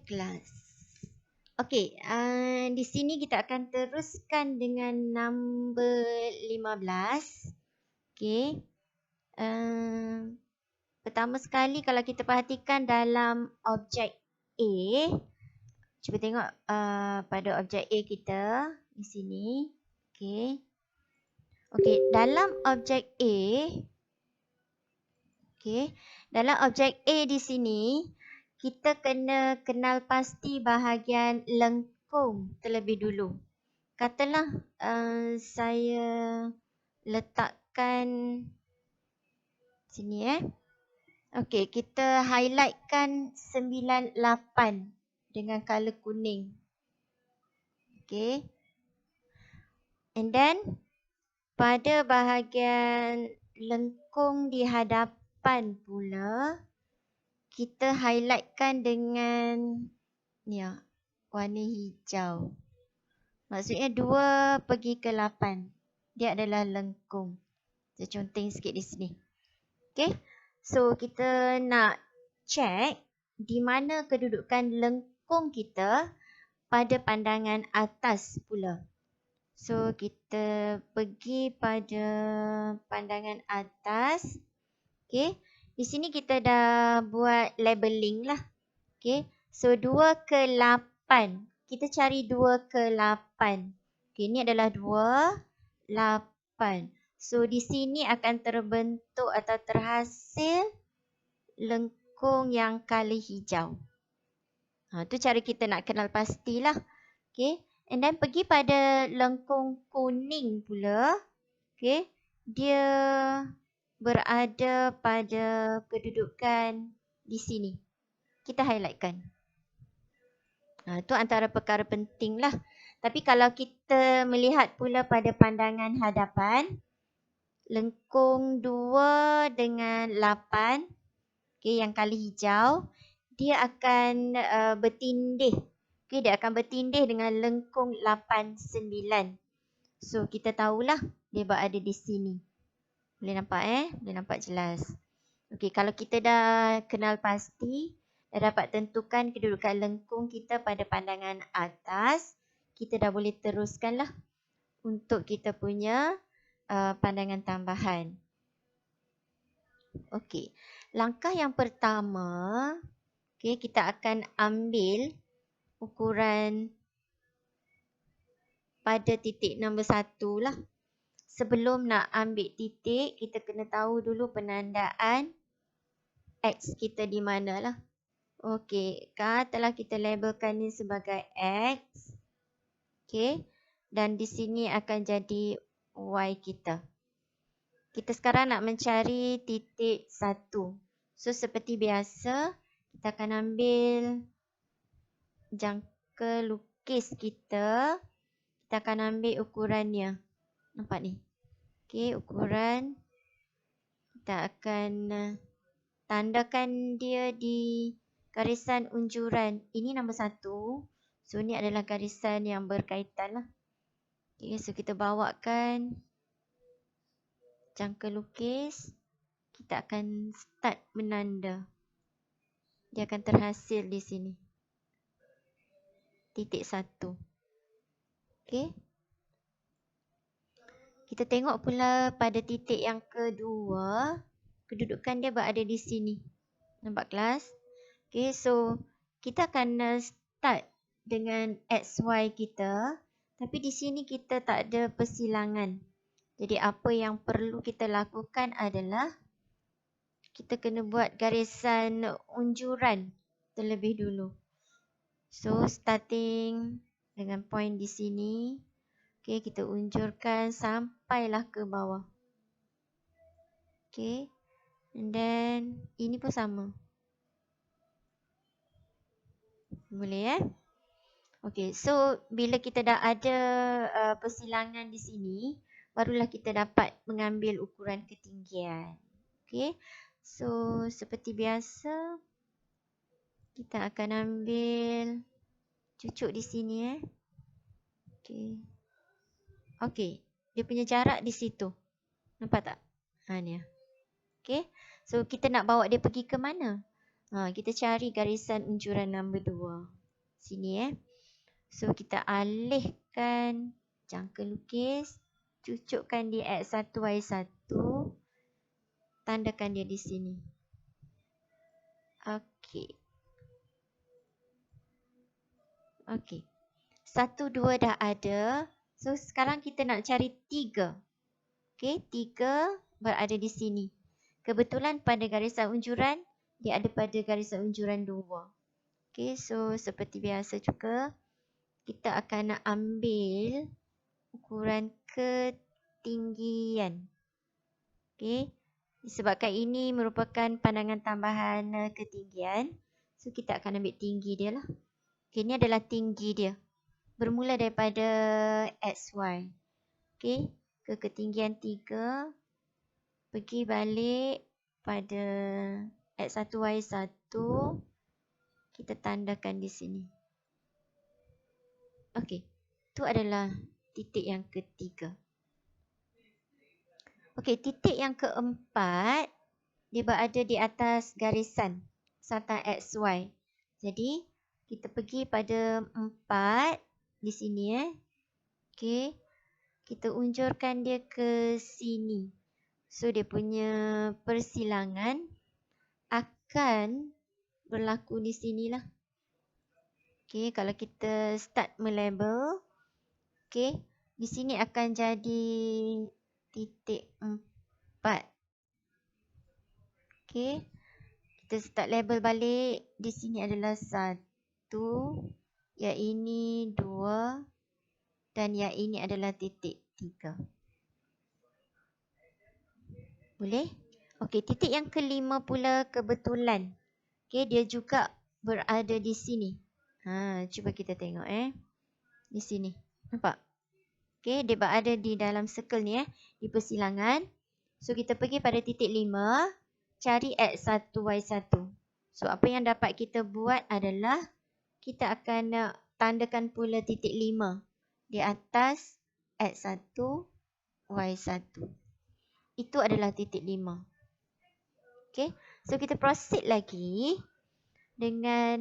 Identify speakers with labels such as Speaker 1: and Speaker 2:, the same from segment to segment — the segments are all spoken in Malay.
Speaker 1: kelas. Okey, di sini kita akan teruskan dengan nombor 15. Okey. Pertama sekali kalau kita perhatikan dalam objek A, cuba tengok pada objek A kita di sini. Okey. Okey, dalam objek A, dalam objek A di sini kita kena kenal pasti bahagian lengkung terlebih dulu. Katalah saya letakkan sini Okey, kita highlightkan 98 dengan color kuning. Okey. And then pada bahagian lengkung di hadapan pula kita highlightkan dengan warna hijau. Maksudnya 2/8. Dia adalah lengkung. Saya conteng sikit di sini. Okey. So kita nak check di mana kedudukan lengkung kita pada pandangan atas pula. So kita pergi pada pandangan atas. Okey. Di sini kita dah buat labeling lah. Okey. So 2/8. Kita cari 2/8. Okey, ini adalah 2/8. So di sini akan terbentuk atau terhasil lengkung yang color hijau. Tu cara kita nak kenal pastilah. Okey. And then pergi pada lengkung kuning pula. Okey. Dia berada pada kedudukan di sini. Kita highlightkan. Itu antara perkara penting lah. Tapi kalau kita melihat pula pada pandangan hadapan, lengkung 2 dengan 8, yang color hijau, dia akan bertindih. Dia akan bertindih dengan lengkung 8, 9. So kita tahulah dia berada di sini. Boleh nampak Boleh nampak jelas. Okey, kalau kita dah kenal pasti, dah dapat tentukan kedudukan lengkung kita pada pandangan atas, kita dah boleh teruskanlah untuk kita punya pandangan tambahan. Okey. Langkah yang pertama, kita akan ambil ukuran pada titik nombor 1 lah. Sebelum nak ambil titik, kita kena tahu dulu penandaan X kita di mana lah. Okey, telah kita labelkan ni sebagai X. Okey, dan di sini akan jadi Y kita. Kita sekarang nak mencari titik 1. So seperti biasa, kita akan ambil jangka lukis kita. Kita akan ambil ukurannya. Nampak ni? Okey, ukuran. Kita akan tandakan dia di garisan unjuran. Ini nombor 1. So ni adalah garisan yang berkaitan lah. Okey, so kita bawakan jangka lukis. Kita akan start menanda. Dia akan terhasil di sini. Titik 1. Okey. Kita tengok pula pada titik yang kedua, kedudukan dia berada di sini. Nampak kelas? Okey, so kita akan start dengan XY kita. Tapi di sini kita tak ada persilangan. Jadi apa yang perlu kita lakukan adalah kita kena buat garisan unjuran terlebih dulu. So starting dengan point di sini. Okey, kita unjurkan sampailah ke bawah. Okey. And then ini pun sama. Boleh Okey, so bila kita dah ada persilangan di sini, barulah kita dapat mengambil ukuran ketinggian. Okey. So seperti biasa, kita akan ambil cucuk di sini Okey. Okey, dia punya jarak di situ. Nampak tak? Ni. Okey. So kita nak bawa dia pergi ke mana? Kita cari garisan unjuran nombor 2. Sini So kita alihkan jangka lukis, cucukkan di X1, Y1, tandakan dia di sini. Okey. Okey. 1, 2 dah ada. So sekarang kita nak cari 3. Okey, 3 berada di sini. Kebetulan pada garisan unjuran, dia ada pada garisan unjuran 2. Okey, so seperti biasa juga, kita akan nak ambil ukuran ketinggian. Okey, disebabkan ini merupakan pandangan tambahan ketinggian, so kita akan ambil tinggi dia lah. Okey, ini adalah tinggi dia. Bermula daripada XY. Okey, ke ketinggian 3, pergi balik pada X1, Y1, kita tandakan di sini. Okey, itu adalah titik yang ketiga. Okey, titik yang keempat, dia berada di atas garisan sartan XY. Jadi, kita pergi pada 4 di sini. Okey, kita unjurkan dia ke sini. So, dia punya persilangan akan berlaku di sinilah. Okey, kalau kita start melabel, okey, di sini akan jadi titik 4. Okey, kita start label balik. Di sini adalah 1, yang ini 2 dan yang ini adalah titik 3. Boleh? Okey, titik yang kelima pula kebetulan. Okey, dia juga berada di sini. Cuba kita tengok di sini. Nampak? Okey, dia berada di dalam circle ni di persilangan. So kita pergi pada titik 5, cari X1, Y1. So apa yang dapat kita buat adalah kita akan tandakan pula titik 5 di atas X1, Y1. Itu adalah titik 5. Okey, so kita proceed lagi dengan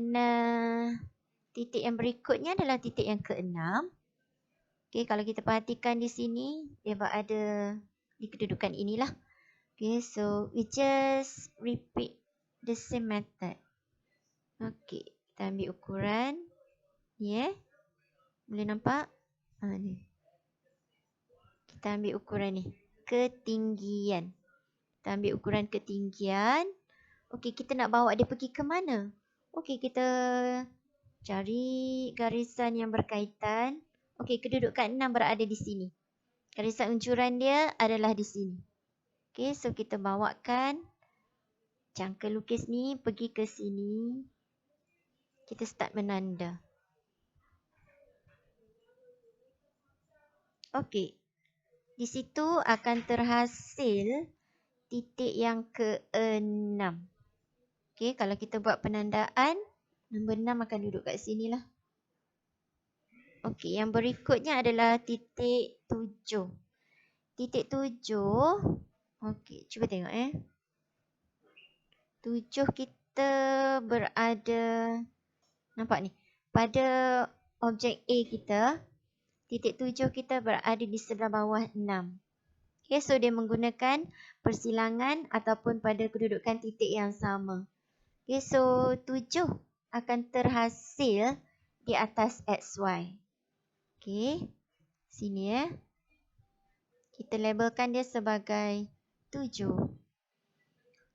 Speaker 1: titik yang berikutnya adalah titik yang ke-6. Okey, kalau kita perhatikan di sini, dia berada di kedudukan inilah. Okay, so we just repeat the same method. Okay, kita ambil ukuran. Ni boleh nampak? Ni. Kita ambil ukuran ni. Ketinggian. Kita ambil ukuran ketinggian. Okay, kita nak bawa dia pergi ke mana? Okay, kita cari garisan yang berkaitan. Okay, kedudukan 6 berada di sini. Garisan unjuran dia adalah di sini. Okay, so kita bawakan jangka lukis ni pergi ke sini. Kita start menanda. Okey. Di situ akan terhasil titik yang ke-6. Okey, kalau kita buat penandaan, nombor 6 akan duduk kat sini lah. Okey, yang berikutnya adalah titik 7. Titik 7. Okey, cuba tengok 7 kita berada, nampak ni, pada objek A kita, titik 7 kita berada di sebelah bawah 6. Okay, so dia menggunakan persilangan ataupun pada kedudukan titik yang sama. Okay, so 7 akan terhasil di atas XY. Okay, sini kita labelkan dia sebagai 7.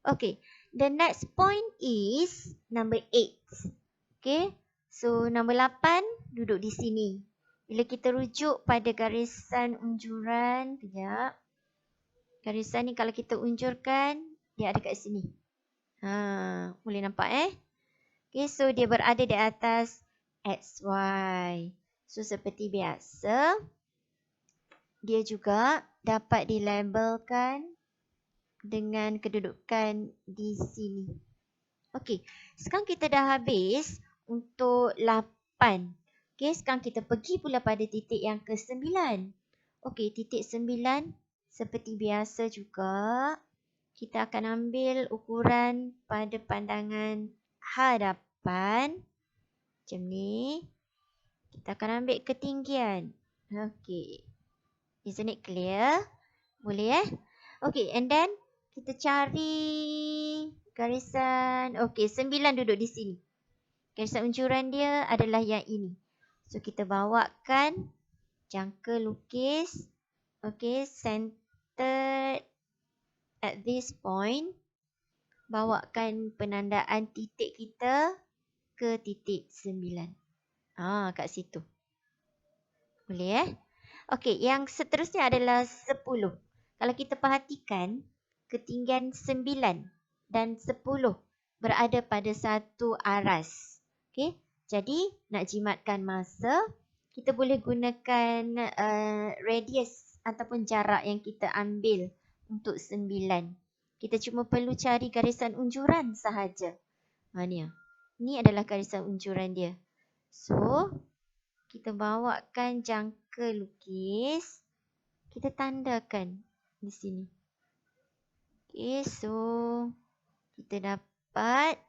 Speaker 1: Okay, the next point is number 8. Okay, so number 8 duduk di sini. Bila kita rujuk pada garisan unjuran, kejap. Garisan ni kalau kita unjurkan, dia ada kat sini. Boleh nampak Okay, so dia berada di atas XY. So seperti biasa, dia juga dapat dilabelkan dengan kedudukan di sini. Okay, sekarang kita dah habis untuk 8. Okay, sekarang kita pergi pula pada titik yang ke-9. Okay, titik 9 seperti biasa juga. Kita akan ambil ukuran pada pandangan hadapan. Macam ni. Kita akan ambil ketinggian. Okey. Isn't it clear? Boleh Okey, and then kita cari garisan. Okey, 9 duduk di sini. Garisan unjuran dia adalah yang ini. So, kita bawakan jangka lukis. Okey, centered at this point. Bawakan penandaan titik kita ke titik 9. Kat situ. Boleh Okey, yang seterusnya adalah 10. Kalau kita perhatikan, ketinggian 9 dan 10 berada pada satu aras. Okey, jadi nak jimatkan masa, kita boleh gunakan radius ataupun jarak yang kita ambil untuk 9. Kita cuma perlu cari garisan unjuran sahaja. Ni. Ni adalah garisan unjuran dia. So, kita bawakan jangka lukis. Kita tandakan di sini. Okay, so kita dapat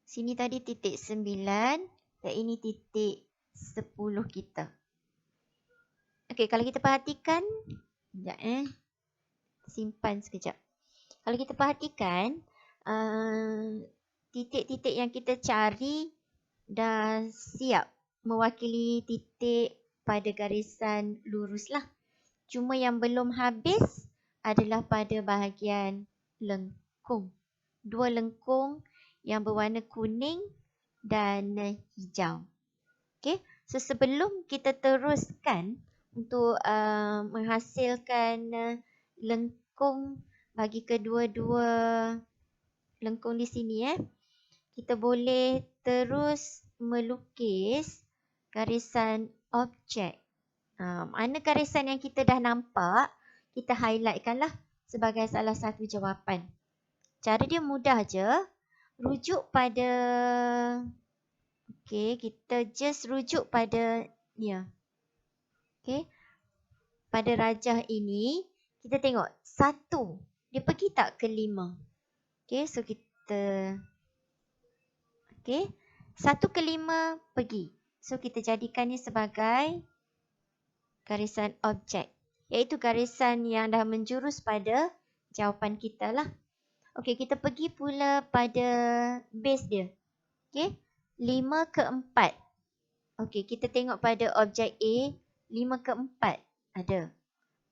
Speaker 1: sini tadi titik 9 dan ini titik 10 kita. Okay, kalau kita perhatikan, sekejap simpan sekejap. Kalau kita perhatikan, titik-titik yang kita cari dah siap mewakili titik pada garisan lurus lah. Cuma yang belum habis adalah pada bahagian lengkung. 2 lengkung yang berwarna kuning dan hijau. Okay, so sebelum kita teruskan untuk menghasilkan lengkung bagi kedua-dua lengkung di sini kita boleh terus melukis garisan objek. Mana garisan yang kita dah nampak, kita highlightkan lah sebagai salah satu jawapan. Cara dia mudah je. Rujuk pada... Okay, kita just rujuk pada ni. Okay. Pada rajah ini, kita tengok 1. Dia pergi tak ke 5? Okay, so kita... Okay, 1 ke 5 pergi. So, kita jadikan ni sebagai garisan objek. Iaitu garisan yang dah menjurus pada jawapan kita lah. Okey, kita pergi pula pada base dia. Okey, 5 ke 4. Okey, kita tengok pada objek A, 5 ke 4 ada.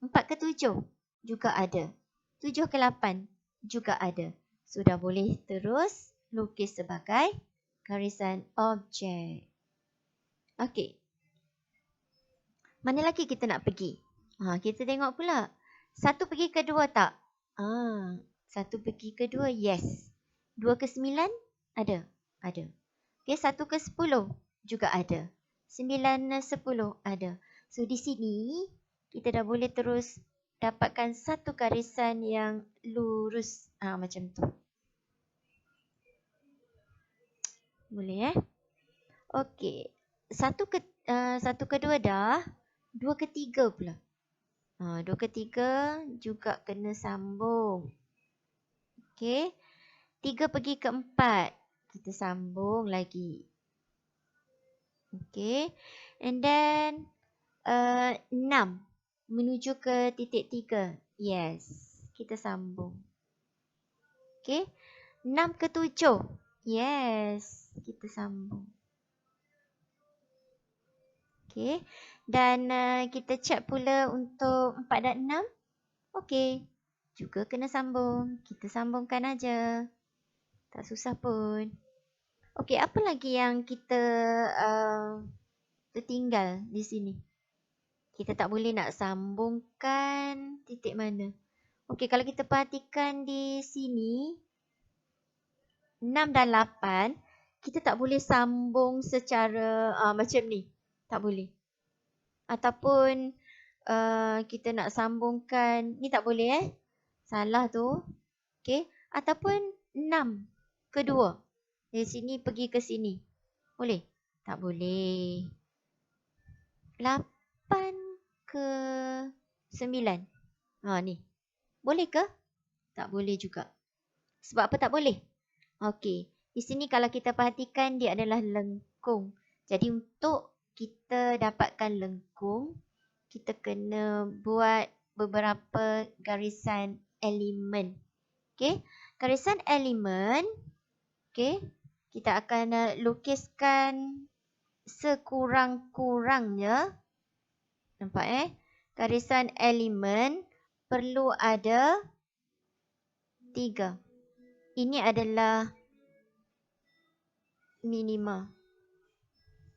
Speaker 1: 4 ke 7 juga ada. 7 ke 8 juga ada. Sudah boleh terus lukis sebagai garisan objek. Okey. Mana lagi kita nak pergi? Kita tengok pula. 1 pergi ke 2 tak? 1 pergi ke 2, yes. 2 ke 9? Ada. Ada. Okay, 1 ke 10 juga ada. 9 10 ada. So, di sini kita dah boleh terus dapatkan satu garisan yang lurus. Macam tu. Boleh Okey. 1 ke 2 dah. 2 ke 3 pula. 2 ke 3 juga kena sambung. Okey. 3 pergi ke 4. Kita sambung lagi. Okey. And then 6 menuju ke titik 3. Yes. Kita sambung. Okey. 6 ke 7. Yes. Kita sambung. Okey. Dan kita check pula untuk 4 dan 6. Okey. Juga kena sambung. Kita sambungkan aja. Tak susah pun. Okey, apa lagi yang kita tertinggal di sini? Kita tak boleh nak sambungkan titik mana? Okey, kalau kita perhatikan di sini 6 dan 8, kita tak boleh sambung secara macam ni. Tak boleh. Ataupun kita nak sambungkan, ni tak boleh salah tu. Okey, ataupun 6 ke 2. Dari sini pergi ke sini. Boleh? Tak boleh. 8 ke 9. Ni. Boleh ke? Tak boleh juga. Sebab apa tak boleh? Okey. Di sini kalau kita perhatikan dia adalah lengkung. Jadi untuk kita dapatkan lengkung, kita kena buat beberapa garisan elemen. Okey, garisan elemen, okey, kita akan lukiskan sekurang-kurangnya. Nampak garisan elemen perlu ada 3. Ini adalah minima.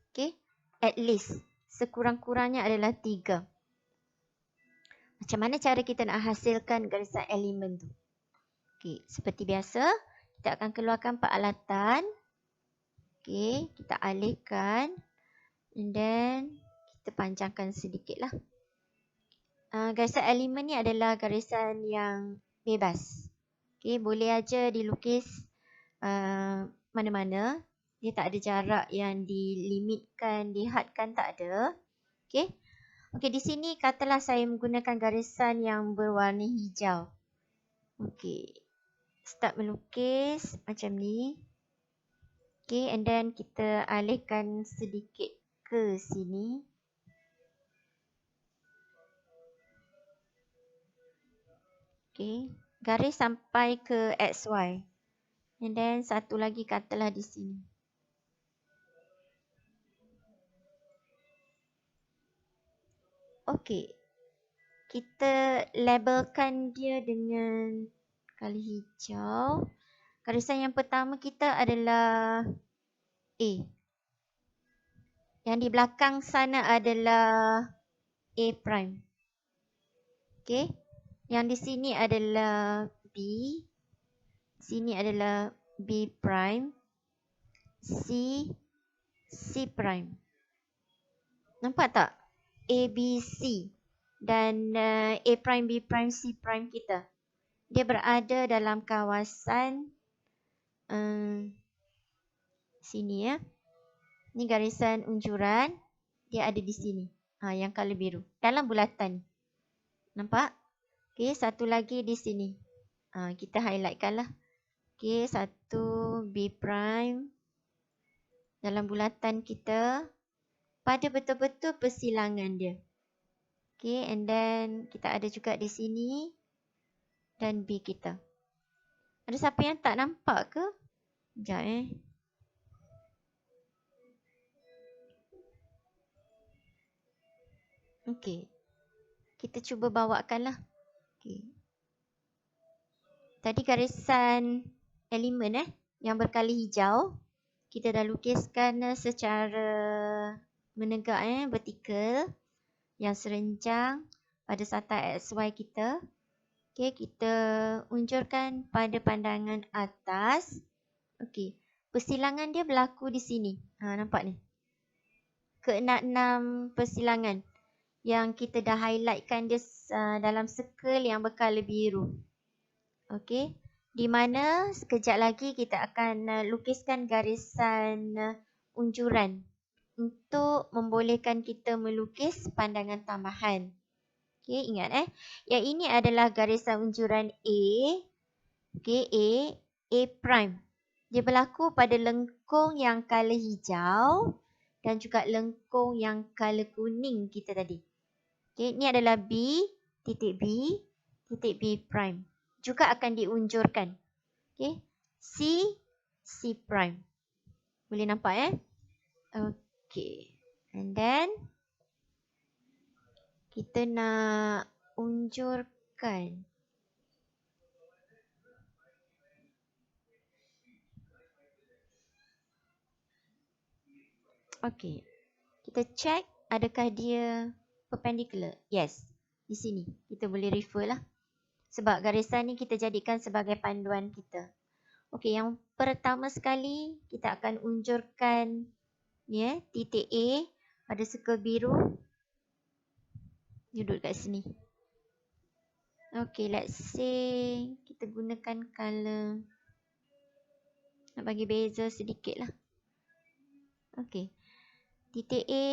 Speaker 1: Okey, at least sekurang-kurangnya adalah 3. Macam mana cara kita nak hasilkan garisan elemen tu? Okey, seperti biasa, kita akan keluarkan peralatan. Okey, kita alihkan and then kita panjangkan sedikitlah. Garisan elemen ni adalah garisan yang bebas. Okey, boleh aja dilukis mana-mana. Dia tak ada jarak yang dilimitkan, dihadkan, tak ada. Okey. Okey, di sini katalah saya menggunakan garisan yang berwarna hijau. Okey. Start melukis macam ni. Okey, and then kita alihkan sedikit ke sini. Okey, garis sampai ke XY. And then satu lagi katalah di sini. Okey. Kita labelkan dia dengan color hijau. Garisan yang pertama kita adalah A. Yang di belakang sana adalah A prime. Okey. Yang di sini adalah B. Sini adalah B prime. C. C prime. Nampak tak? A, B, C. Dan A prime, B prime, C prime kita. Dia berada dalam kawasan sini ya. Ni garisan unjuran. Dia ada di sini. Yang color biru. Dalam bulatan. Nampak? Okey, satu lagi di sini. Kita highlightkan lah. Okey, satu B prime. Dalam bulatan kita. Pada betul-betul persilangan dia. Okey, and then kita ada juga di sini. Dan B kita. Ada siapa yang tak nampak ke? Sekejap Okey. Kita cuba bawakan lah. Okey. Tadi garisan elemen yang berkala hijau. Kita dah lukiskan secara menegak vertikal. Yang serenjang pada sata XY kita. Okey, kita unjurkan pada pandangan atas. Okey. Persilangan dia berlaku di sini. Nampak ni. Keenam persilangan. Yang kita dah highlightkan dia dalam circle yang berkala biru. Okey. Di mana sekejap lagi kita akan lukiskan garisan unjuran. Untuk membolehkan kita melukis pandangan tambahan. Okey, ingat yang ini adalah garisan unjuran A. Okey, A prime. Dia berlaku pada lengkung yang color hijau dan juga lengkung yang color kuning kita tadi. Okey, ini adalah B, titik B prime. Juga akan diunjurkan. Okey, C prime. Boleh nampak Okey. And then kita nak unjurkan. Okey. Kita check adakah dia perpendicular. Yes. Di sini. Kita boleh refer lah. Sebab garisan ni kita jadikan sebagai panduan kita. Okey, yang pertama sekali kita akan unjurkan ni titik A pada circle biru. Duduk kat sini. Okey, let's say kita gunakan color. Nak bagi beza sedikit lah. Okey. Titik A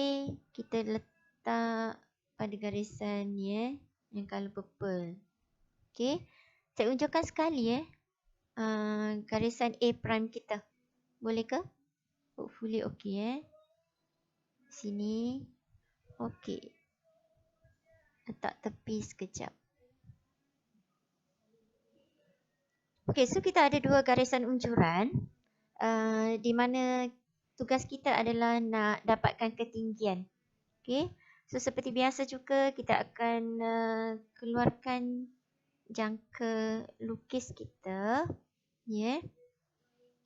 Speaker 1: kita letak pada garisan ni yang color purple. Okey. Saya unjurkan sekali garisan A prime kita. Boleh ke? Hopefully okey Sini. Okey. Letak tepi sekejap. Okey, so kita ada 2 garisan unjuran. Di mana tugas kita adalah nak dapatkan ketinggian. Okey. So seperti biasa juga kita akan keluarkan jangka lukis kita. Ya.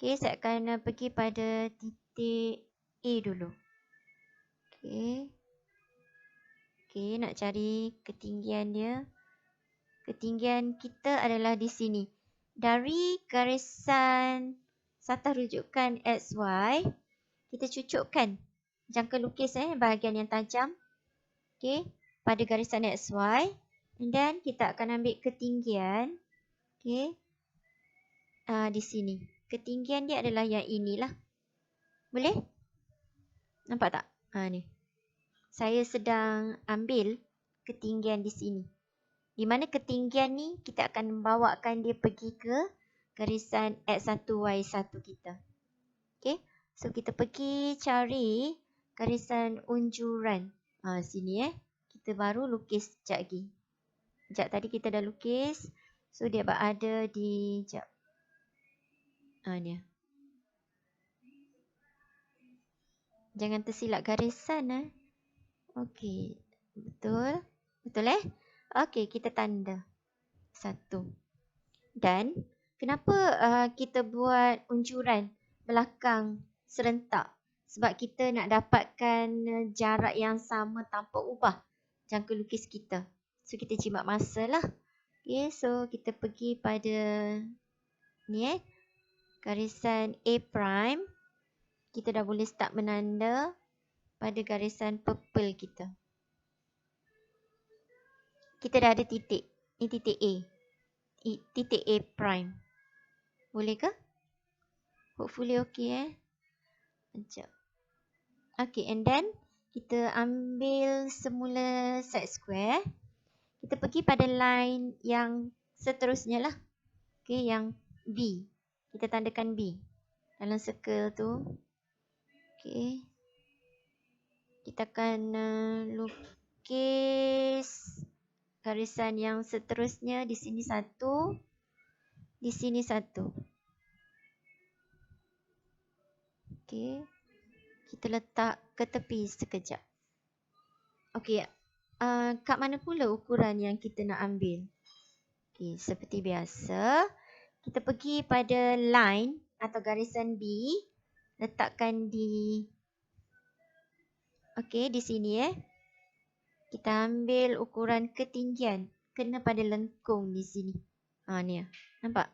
Speaker 1: Okey, saya akan pergi pada titik A dulu. Okey. Okey, nak cari ketinggian dia. Ketinggian kita adalah di sini. Dari garisan satah rujukan XY, kita cucukkan jangka lukis bahagian yang tajam. Okey, pada garisan XY. And then kita akan ambil ketinggian. Okey. Di sini. Ketinggian dia adalah yang inilah. Boleh? Nampak tak? Ni. Saya sedang ambil ketinggian di sini. Di mana ketinggian ni kita akan bawakan dia pergi ke garisan X1, Y1 kita. Okay. So kita pergi cari garisan unjuran. Sini Kita baru lukis sekejap lagi. Sekejap tadi kita dah lukis. So dia berada di... Sekejap. Ni. Jangan tersilap garisan. Okey. Betul. Betul Okey, kita tanda. 1. Dan kenapa kita buat unjuran belakang serentak? Sebab kita nak dapatkan jarak yang sama tanpa ubah jangka lukis kita. So kita jimat masa lah. Okay, so kita pergi pada ni garisan A prime. Kita dah boleh start menanda pada garisan purple kita. Kita dah ada titik. Ini titik A. Titik A prime. Boleh ke? Hopefully okey Sekejap. Okay, and then kita ambil semula side square. Kita pergi pada line yang seterusnya lah. Okay, yang B. Kita tandakan B dalam circle tu. Okay. Kita akan lukis garisan yang seterusnya. Di sini 1. Di sini 1. Okay. Kita letak ke tepi sekejap. Okey. Kat mana pula ukuran yang kita nak ambil? Okey, seperti biasa. Kita pergi pada line atau garisan B. Letakkan di... Okey, di sini Kita ambil ukuran ketinggian. Kena pada lengkung di sini. Ni Nampak?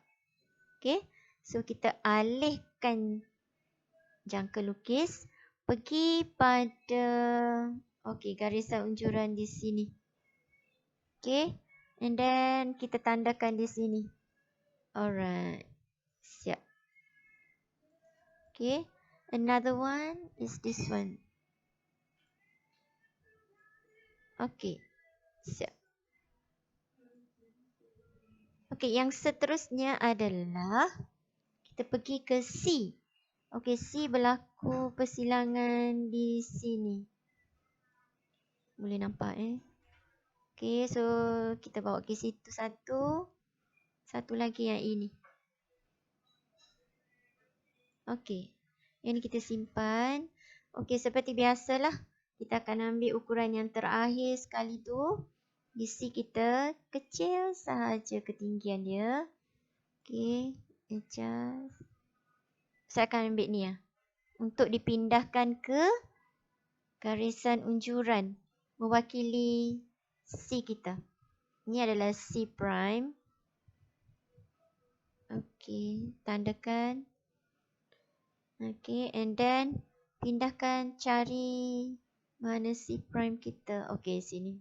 Speaker 1: Okey. So, kita alihkan jangka lukis. Pergi pada garisan unjuran di sini. Okay. And then kita tandakan di sini. Alright. Siap. Okay. Another one is this one. Okay. Siap. Okay. Yang seterusnya adalah kita pergi ke C. Okay, C berlaku persilangan di sini. Boleh nampak Okay, so kita bawa ke situ 1. Satu lagi yang ini. Okay, yang ni kita simpan. Okay, seperti biasalah. Kita akan ambil ukuran yang terakhir sekali tu. Di C kita kecil sahaja ketinggian dia. Okay, adjust. Saya akan ambil ni untuk dipindahkan ke garisan unjuran mewakili C kita. Ini adalah C prime. Okey, tandakan. Okey, and then pindahkan, cari mana C prime kita. Okey, sini.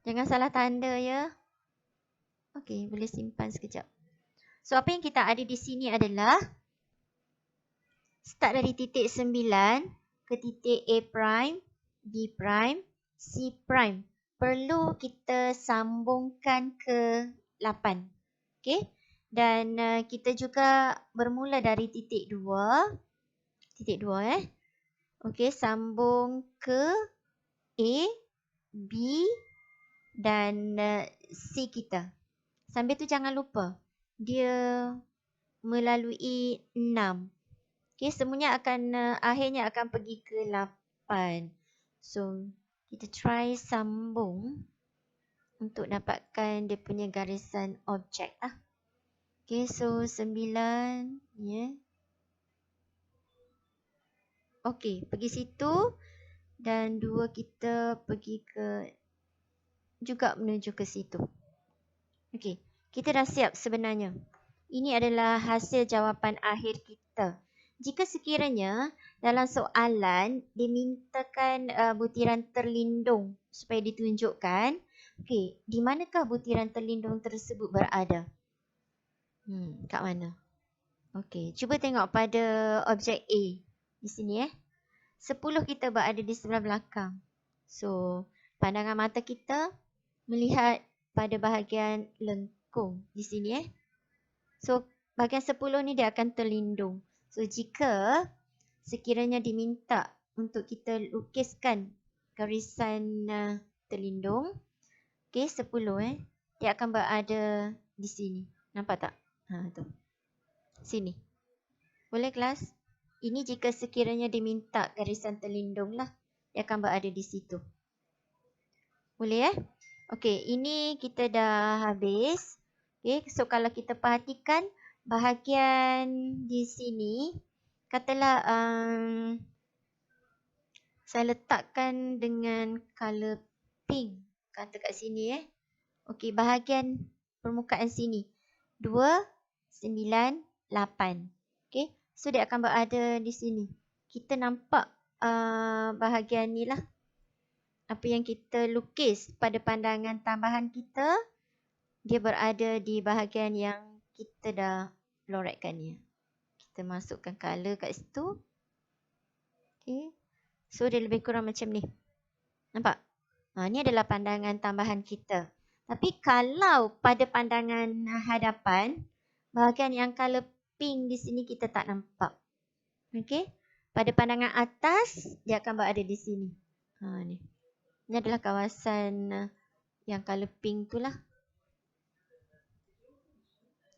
Speaker 1: Jangan salah tanda Okey, boleh simpan sekejap. So, apa yang kita ada di sini adalah start dari titik 9 ke titik A prime, B prime, C prime. Perlu kita sambungkan ke 8. Okay. Dan kita juga bermula dari titik 2. Titik 2 Okey, sambung ke A, B dan C kita. Sambil tu jangan lupa, dia melalui 6. Okey, semuanya akan akhirnya akan pergi ke 8. So, kita try sambung untuk dapatkan dia punya garisan objek lah. Okey, so 9 ya. Okey, pergi situ dan 2 kita pergi ke juga menuju ke situ. Okey, kita dah siap sebenarnya. Ini adalah hasil jawapan akhir kita. Jika sekiranya dalam soalan dimintakan butiran terlindung supaya ditunjukkan, okey, di manakah butiran terlindung tersebut berada? Kat mana? Okey, cuba tengok pada objek A di sini 10 kita berada di sebelah belakang. So, pandangan mata kita melihat pada bahagian lengkung di sini So, bahagian 10 ni dia akan terlindung. So, jika sekiranya diminta untuk kita lukiskan garisan terlindung, okey, 10 dia akan berada di sini. Nampak tak? Tu. Sini. Boleh kelas? Ini jika sekiranya diminta garisan terlindung lah. Dia akan berada di situ. Boleh Okey, ini kita dah habis. Okey, so kalau kita perhatikan bahagian di sini, katalah saya letakkan dengan color pink. Kata kat sini Okey, bahagian permukaan sini. 2, 9, 8. Okey, so dia akan berada di sini. Kita nampak bahagian ni lah. Apa yang kita lukis pada pandangan tambahan kita, dia berada di bahagian yang kita dah loretkan ni. Kita masukkan color kat situ. Okay. So dia lebih kurang macam ni. Nampak? Ni adalah pandangan tambahan kita. Tapi kalau pada pandangan hadapan, bahagian yang color pink di sini kita tak nampak. Okay. Pada pandangan atas, dia akan berada di sini. Ni. Ini adalah kawasan yang color pink tu lah.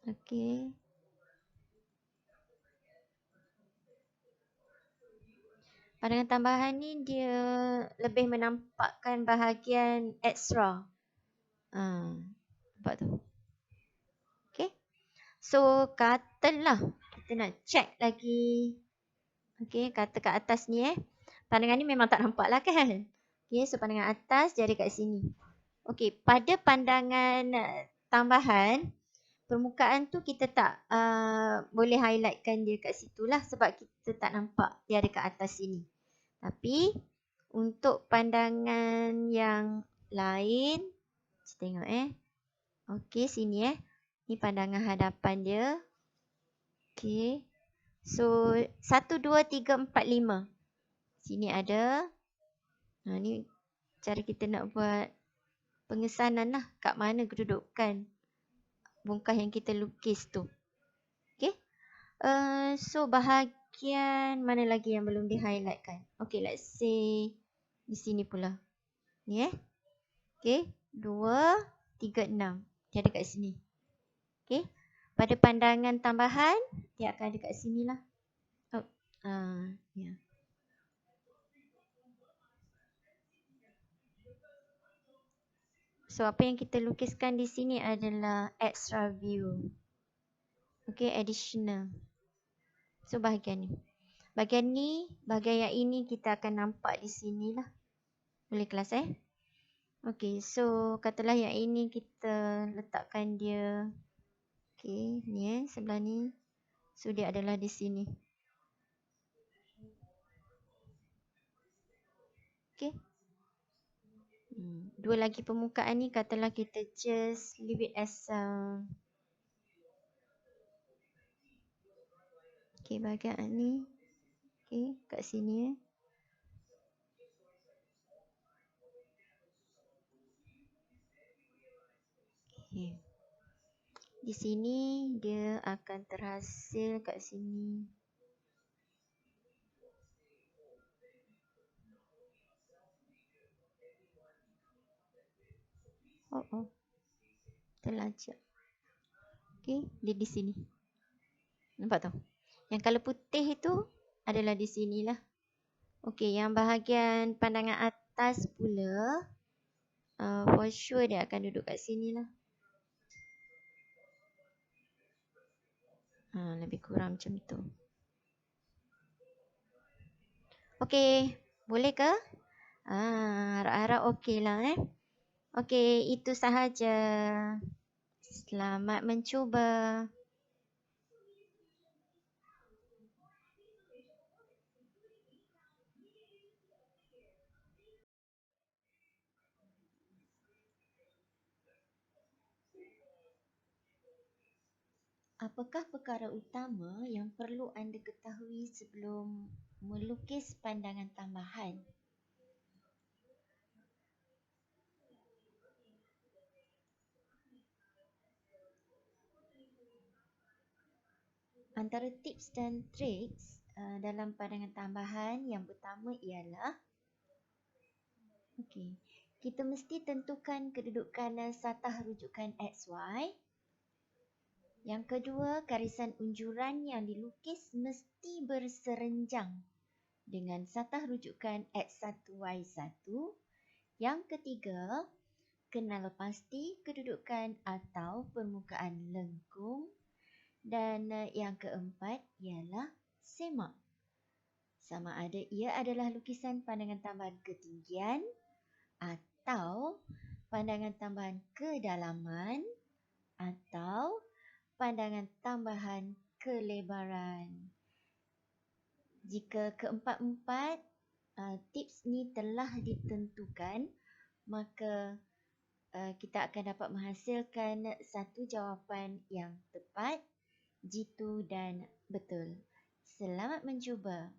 Speaker 1: Okey. Pandangan tambahan ni dia lebih menampakkan bahagian ekstra. Nampak tu. Okey. So, katalah kita nak check lagi. Okey, kata kat atas ni Pandangan ni memang tak nampak lah kan. Okey, so pandangan atas jari kat sini. Okey, pada pandangan tambahan, permukaan tu kita tak boleh highlightkan dia kat situ lah sebab kita tak nampak dia ada kat atas sini. Tapi untuk pandangan yang lain, kita tengok Okey, sini Ni pandangan hadapan dia. Okey. So 1, 2, 3, 4, 5. Sini ada. Ni cara kita nak buat pengesanan lah kat mana kedudukan bongkah yang kita lukis tu. Okay. So bahagian mana lagi yang belum di-highlightkan? Okay, let's say di sini pula. Ni Okay. 2, 3, 6. Dia ada kat sini. Okay. Pada pandangan tambahan, dia akan ada kat sini lah. Ya. So apa yang kita lukiskan di sini adalah extra view. Okay, additional. So bahagian ni. Bahagian ni, bahagian yang ini kita akan nampak di sini lah. Boleh kelas Okay, so katalah yang ini kita letakkan dia. Okay, ni sebelah ni. So dia adalah di sini. Okay. Dua lagi permukaan ni katalah kita just leave it as okay, bahagian ni. Okay, kat sini Okay. Di sini dia akan terhasil kat sini. Oh, terlajak. Okey, dia di sini. Nampak tak? Yang color putih itu adalah di sinilah. Okey, yang bahagian pandangan atas pula, for sure dia akan duduk kat sinilah. Lebih kurang macam tu. Okey, boleh ke? Harap-harap okey lah Okey, itu sahaja. Selamat mencuba. Apakah perkara utama yang perlu anda ketahui sebelum melukis pandangan tambahan? Antara tips dan triks dalam pandangan tambahan yang pertama ialah kita mesti tentukan kedudukan satah rujukan XY. Yang kedua, garisan unjuran yang dilukis mesti berserenjang dengan satah rujukan X1Y1. Yang ketiga, kenal pasti kedudukan atau permukaan lengkung. Dan yang keempat ialah semak. Sama ada ia adalah lukisan pandangan tambahan ketinggian atau pandangan tambahan kedalaman atau pandangan tambahan kelebaran. Jika keempat-empat tips ni telah ditentukan, maka kita akan dapat menghasilkan satu jawapan yang tepat, jitu dan betul. Selamat mencuba.